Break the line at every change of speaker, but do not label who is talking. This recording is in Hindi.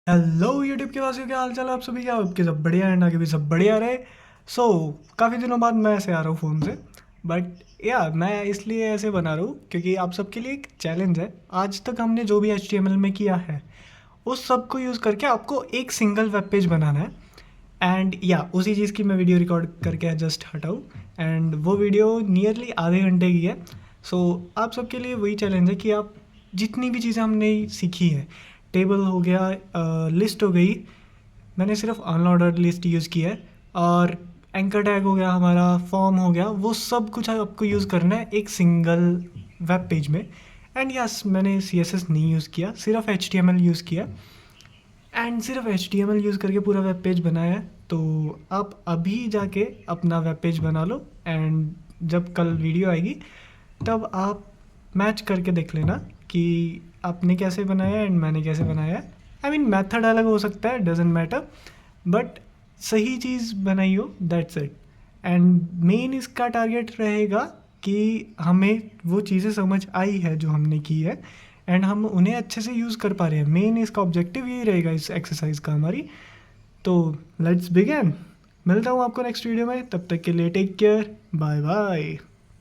हेलो यूट्यूब के वासियों, क्या हाल चाल है आप सभी? क्या आपके सब बढ़िया एंड आगे भी सब बढ़िया रहे। सो काफ़ी दिनों बाद मैं ऐसे आ रहा हूँ फ़ोन से। बट या मैं इसलिए ऐसे बना रहा हूँ क्योंकि आप सबके लिए एक चैलेंज है। आज तक हमने जो भी HTML में किया है उस सब को यूज़ करके आपको एक सिंगल वेब पेज बनाना है। एंड या उसी चीज़ की मैं वीडियो रिकॉर्ड करके जस्ट हटाऊँ। एंड वो वीडियो नियरली आधे घंटे की है। सो आप सबके लिए वही चैलेंज है कि आप जितनी भी चीज़ें हमने सीखी है, टेबल हो गया, लिस्ट हो गई, मैंने सिर्फ अनऑर्डर्ड लिस्ट यूज़ की है, और एंकर टैग हो गया, हमारा फॉर्म हो गया, वो सब कुछ आपको यूज़ करना है एक सिंगल वेब पेज में। एंड यस, मैंने CSS नहीं यूज़ किया, सिर्फ HTML यूज़ किया। एंड सिर्फ HTML यूज़ करके पूरा वेब पेज बनाया है। तो आप अभी जाके अपना वेब पेज बना लो। एंड जब कल वीडियो आएगी तब आप मैच करके देख लेना कि आपने कैसे बनाया एंड मैंने कैसे बनाया है। आई मीन मेथड अलग हो सकता है, डजेंट मैटर, बट सही चीज़ बनाई हो, दैट्स इट। एंड मेन इसका टारगेट रहेगा कि हमें वो चीज़ें समझ आई है जो हमने की है एंड हम उन्हें अच्छे से यूज़ कर पा रहे हैं। मेन इसका ऑब्जेक्टिव यही रहेगा इस एक्सरसाइज का हमारी। तो लेट्स बिगिन। मिलता हूँ आपको नेक्स्ट वीडियो में, तब तक के लिए टेक केयर, बाय बाय।